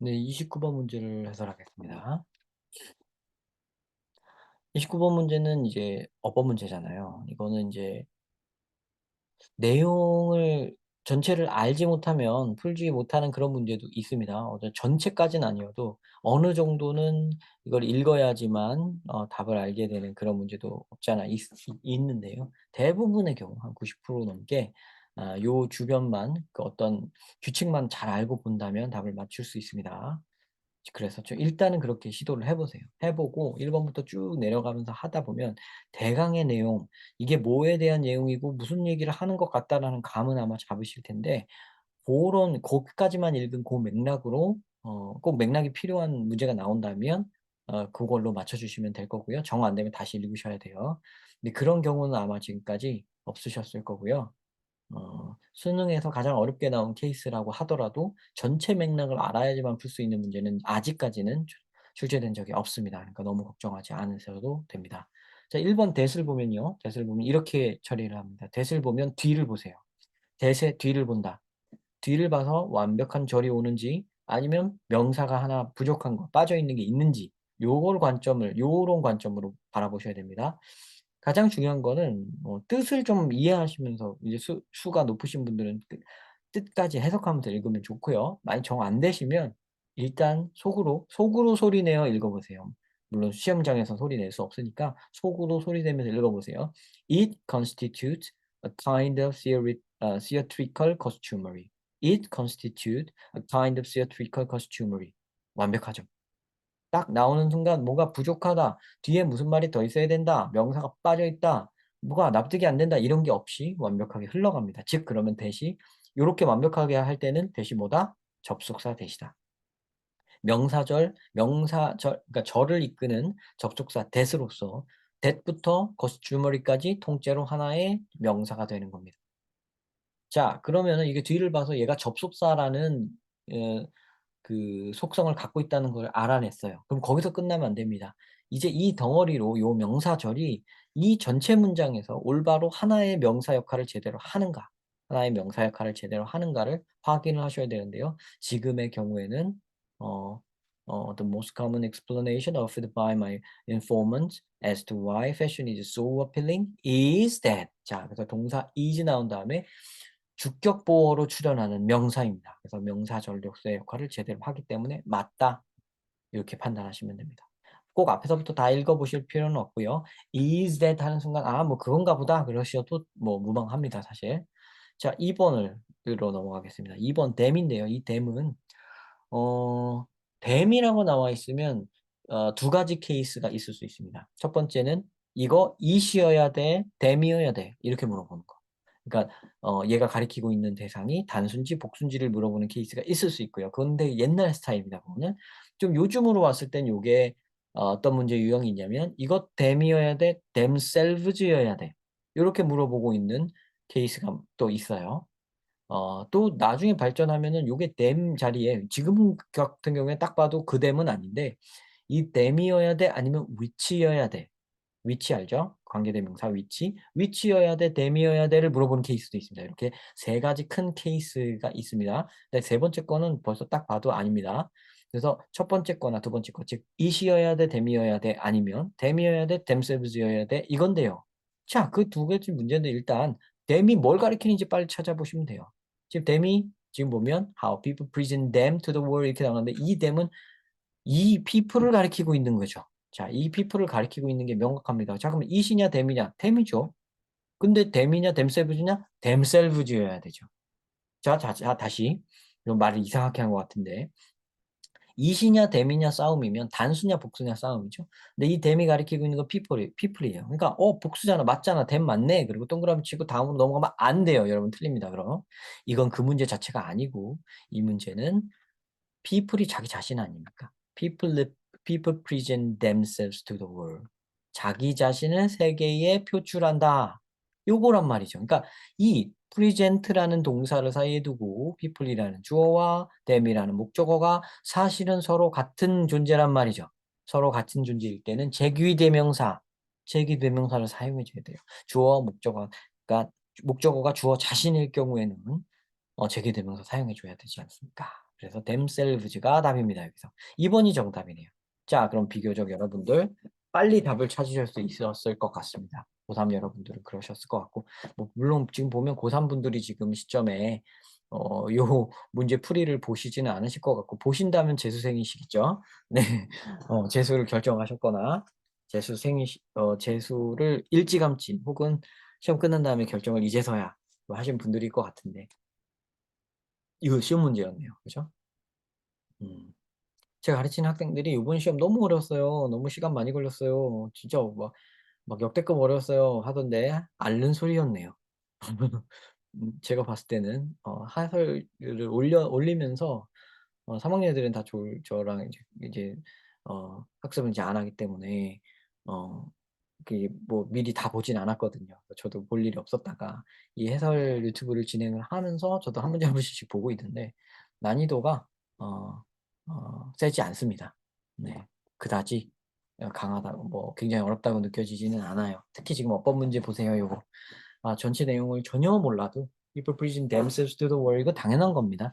네, 29번 문제를 해설하겠습니다. 29번 문제는 이제 어법 문제잖아요. 이거는 이제 내용을 전체를 알지 못하면 풀지 못하는 그런 문제도 있습니다. 전체까지는 아니어도 어느 정도는 이걸 읽어야지만 답을 알게 되는 그런 문제도 없지 않아 있는데요. 대부분의 경우 한 90% 넘게 요 주변만 그 어떤 규칙만 잘 알고 본다면 답을 맞출 수 있습니다. 그래서 일단은 그렇게 시도를 해 보세요. 해 보고 1 번부터 쭉 내려가면서 하다 보면 대강의 내용, 이게 뭐에 대한 내용이고 무슨 얘기를 하는 것 같다라는 감은 아마 잡으실 텐데, 고런 거기까지만 읽은 고 맥락으로 꼭 맥락이 필요한 문제가 나온다면 그걸로 맞춰 주시면 될 거고요. 정 안 되면 다시 읽으셔야 돼요. 근데 그런 경우는 아마 지금까지 없으셨을 거고요. 수능에서 가장 어렵게 나온 케이스라고 하더라도 전체 맥락을 알아야지만 풀 수 있는 문제는 아직까지는 출제된 적이 없습니다. 그러니까 너무 걱정하지 않으셔도 됩니다. 자, 1번 대을 보면요. 대을 보면 이렇게 처리를 합니다. 대을 보면 뒤를 보세요. 대세 뒤를 본다. 뒤를 봐서 완벽한 절이 오는지 아니면 명사가 하나 부족한 거 빠져 있는 게 있는지, 요걸 관점을 요런 관점으로 바라보셔야 됩니다. 가장 중요한 거는 뜻을 좀 이해하시면서, 이제 수가 높으신 분들은 뜻까지 해석하면서 읽으면 좋고요. 많이 정 안 되시면 일단 속으로 소리 내어 읽어 보세요. 물론 시험장에서 소리 낼 수 없으니까 속으로 소리 내면서 읽어 보세요. "It constitutes a kind of theatrical costumery. It constitute a kind of theatrical costumery." 완벽하죠. 딱 나오는 순간 "뭐가 부족하다. 뒤에 무슨 말이 더 있어야 된다. 명사가 빠져 있다. 뭐가 납득이 안 된다." 이런 게 없이 완벽하게 흘러갑니다. 즉 그러면 대시 요렇게 완벽하게 할 때는 대시 뭐다? 접속사 대시다. 그러니까 절을 이끄는 접속사 that으로서 that부터 costumery까지 통째로 하나의 명사가 되는 겁니다. 자, 그러면은 이게 뒤를 봐서 얘가 접속사라는 어 그 속성을 갖고 있다는 걸 알아냈어요. 그럼 거기서 끝나면 안 됩니다. 이제 이 덩어리로 요 명사절이 이 전체 문장에서 올바로 하나의 명사 역할을 제대로 하는가, 하나의 명사 역할을 제대로 하는가를 확인을 하셔야 되는데요. 지금의 경우에는 어 "The most common explanation offered by my informant as to why fashion is so appealing is that." 자, 그래서 동사 is 나온 다음에 주격 보어로 출연하는 명사입니다. 그래서 명사 전력수의 역할을 제대로 하기 때문에 맞다, 이렇게 판단하시면 됩니다. 꼭 앞에서부터 다 읽어 보실 필요는 없고요. is that 하는 순간 '아 뭐 그건가 보다.' 그러셔도 뭐 무방합니다, 사실. 자, 2 번을 으로 넘어가겠습니다. 2번 them인데요. 이 them은 어 them이라고 나와 있으면 두 가지 케이스가 있을 수 있습니다. 첫 번째는 "이거 it이어야 돼? them이어야 돼?" 이렇게 물어보는 거. 그러니까 얘가 가리키고 있는 대상이 단수인지 복수인지를 물어보는 케이스가 있을 수 있고요. 그런데 옛날 스타일입니다, 그거는. 좀 요즘으로 왔을 땐 요게 어떤 문제 유형이 있냐면 "이거 them이어야 돼? themselves여야 돼?" 요렇게 물어보고 있는 케이스가 또 있어요. 또 나중에 발전하면은 요게 them 자리에, 지금 같은 경우에 딱 봐도 그 them은 아닌데 이 them이어야 돼? 아니면 which이어야 돼? 위치 알죠? 관계대명사 위치. 위치여야 돼, 댐이어야 돼를 물어보는 케이스도 있습니다. 이렇게 세 가지 큰 케이스가 있습니다. 근데 세 번째 거는 벌써 딱 봐도 아닙니다. 그래서 첫 번째 거나 두 번째 거, 즉 it이어야 돼, 댐이어야 돼, 아니면 댐이어야 돼, themselves여야 돼, 이건데요. 자, 그 두 가지 문제는 일단 댐이 뭘 가리키는지 빨리 찾아보시면 돼요. 지금 댐이 지금 보면 "How people present them to the world." 이렇게 나오는데 이 댐은 이 people을 가리키고 있는 거죠. 자, 이 people을 가리키고 있는 게 명확합니다. 자, 그러면 it이냐 them이냐? them이죠. 근데 them이냐 themselves냐? themselves여야 되죠. 다시. 이거 말을 이상하게 한 것 같은데, it이냐 them이냐 싸움이면 단수냐 복수냐 싸움이죠. 근데 이 them이 가리키고 있는 건 people이에요. 그러니까 복수잖아. 맞잖아. them 맞네. 그리고 동그라미 치고 다음으로 넘어가면 안 돼요. 여러분 틀립니다, 그럼. 이건 그 문제 자체가 아니고, 이 문제는 people이 자기 자신 아닙니까? People present themselves to the world. 자기 자신을 세계에 표출한다. 요거란 말이죠. 그러니까 이 present라는 동사를 사이에 두고 people이라는 주어와 them이라는 목적어가 사실은 서로 같은 존재란 말이죠. 서로 같은 존재일 때는 제기대명사를 사용해 줘야 돼요. 주어와 목적어가 주어 자신일 경우에는 제기대명사 사용해 줘야 되지 않습니까? 그래서 themselves가 답입니다. 여기서 2번이 정답이네요. 자, 그럼 비교적 여러분들 빨리 답을 찾으실 수 있었을 것 같습니다. 고3 여러분들은 그러셨을 것 같고, 뭐 물론 지금 보면 고3 분들이 지금 시점에 요 문제 풀이를 보시지는 않으실 것 같고, 보신다면 재수생이시겠죠? 네, 재수를 결정하셨거나 재수를 일찌감치 혹은 시험 끝난 다음에 결정을 이제서야 뭐 하신 분들일 것 같은데, 이거 쉬운 문제였네요. 그죠? 음. 제가 가르치는 학생들이 "이번 시험 너무 어려웠어요. 너무 시간 많이 걸렸어요. 진짜 막 역대급 어려웠어요." 하던데 앓는 소리였네요. 제가 봤을 때는 하설을 올리면서 3 학년 애들은 다 저랑 이제 학습을 이제 안 하기 때문에 어 그게 뭐 미리 다 보진 않았거든요. 저도 볼 일이 없었다가 이 해설 유튜브를 진행을 하면서 저도 한 문제 한 문제씩 보고 있는데, 난이도가 어 세지 않습니다. 네. 그다지 강하다고 뭐 굉장히 어렵다고 느껴지지는 않아요. 특히 지금 어법 문제 보세요, 요거. 전체 내용을 전혀 몰라도 people pleasing themselves to the world, 이거 당연한 겁니다.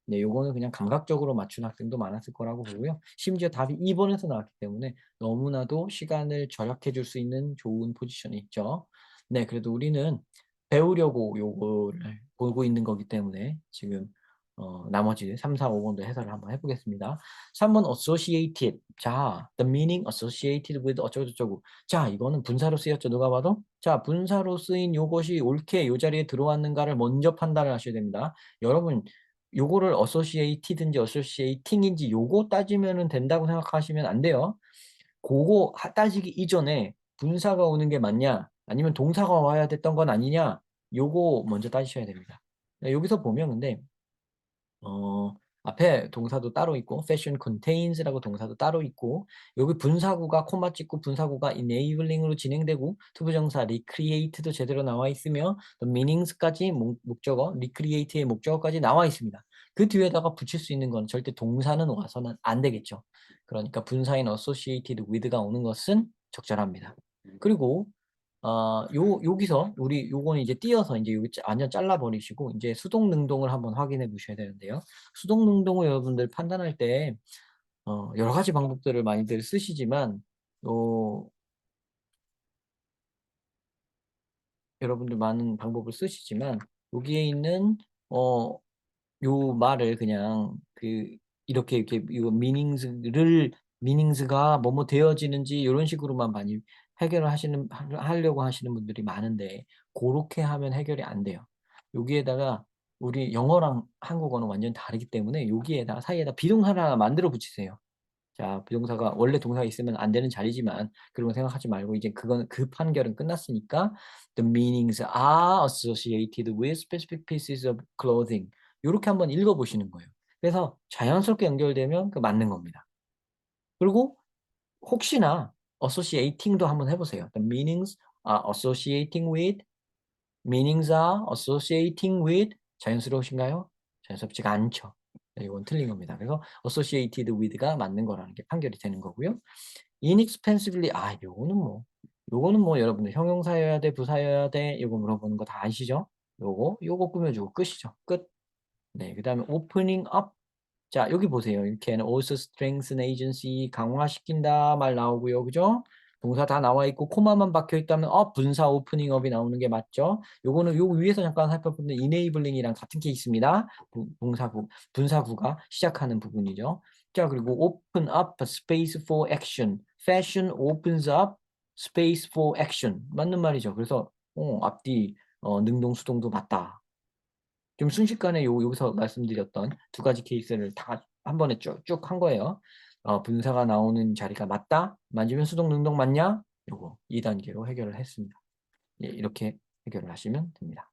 네, 요거는 그냥 감각적으로 맞춘 학생도 많았을 거라고 보고요. 심지어 답이 2번에서 나왔기 때문에 너무나도 시간을 절약해 줄 수 있는 좋은 포지션이 있죠. 네, 그래도 우리는 배우려고 요거를 보고 있는 거기 때문에 지금 나머지 3, 4, 5번도 해설을 한번 해 보겠습니다. 3번 associated. 자, the meaning associated with 어쩌고저쩌고. 자, 이거는 분사로 쓰였죠, 누가 봐도? 자, 분사로 쓰인 요것이 옳게 요 자리에 들어왔는가를 먼저 판단을 하셔야 됩니다. 여러분, 요거를 associated인지 associating인지 요거 따지면은 된다고 생각하시면 안 돼요. 고거 따지기 이전에 분사가 오는 게 맞냐, 아니면 동사가 와야 됐던 건 아니냐, 요거 먼저 따지셔야 됩니다. 네, 여기서 보면 근데 어 앞에 동사도 따로 있고 fashion contains라고 동사도 따로 있고, 여기 분사구가 콤마 찍고 분사구가 enabling으로 진행되고 투부정사 recreate도 제대로 나와 있으며 the meanings까지 목적어 recreate의 목적어까지 나와 있습니다. 그 뒤에다가 붙일 수 있는 건 절대 동사는 와서는 안 되겠죠. 그러니까 분사인 associated with가 오는 것은 적절합니다. 그리고 여기서 우리 요거는 이제 띄어서 인제 여기 완전 잘라 버리시고 인제 수동 능동을 한번 확인해 보셔야 되는데요. 수동 능동을 여러분들 판단할 때 여러 가지 방법들을 많이들 쓰시지만 요 여러분들 많은 방법을 쓰시지만 여기에 있는 어 요 말을 그냥 이렇게 이거 meanings가 뭐뭐 되어지는지 요런 식으로만 많이 해결을 하려고 하시는 분들이 많은데, 고렇게 하면 해결이 안 돼요. 여기에다가 우리 영어랑 한국어는 완전히 다르기 때문에 여기에다가 사이에다 비동사를 하나 만들어 붙이세요. 자, 부동사가 원래 동사가 있으면 안 되는 자리지만 그런 거 생각하지 말고 이제 그거는 그 판결은 끝났으니까 "The meanings are associated with specific pieces of clothing." 요렇게 한번 읽어 보시는 거예요. 그래서 자연스럽게 연결되면 그 맞는 겁니다. 그리고 혹시나 associating도 한번 해 보세요. "The meanings are associating with." meanings are associating with 자연스러우신가요? 자연스럽지가 않죠. 네, 이건 틀린 겁니다. 그래서 associated with가 맞는 거라는 게 판결이 되는 거고요. inexpensively, 요거는 뭐 여러분들 형용사여야 돼, 부사여야 돼, 요거 물어보는 거 다 아시죠? 요거 꾸며주고 끝이죠. 끝. 네, 그다음에 opening up. 자, 여기 보세요. You can also strengthen agency, 강화시킨다 말 나오고요. 그죠? 동사 다 나와 있고 코마만 박혀 있다면 분사 opening up이 나오는 게 맞죠? 요거는 요 위에서 잠깐 살펴본 enabling이랑 같은 케이스입니다. 분사구가 시작하는 부분이죠. 자, 그리고 open up space for action. fashion opens up space for action. 맞는 말이죠. 그래서 앞뒤 능동 수동도 맞다. 좀 순식간에 여기서 말씀드렸던 두 가지 케이스를 다 한 번에 쭉쭉 한 거예요. 분사가 나오는 자리가 맞다? 맞으면 수동 능동 맞냐? 요거 2 단계로 해결을 했습니다. 예, 이렇게 해결을 하시면 됩니다.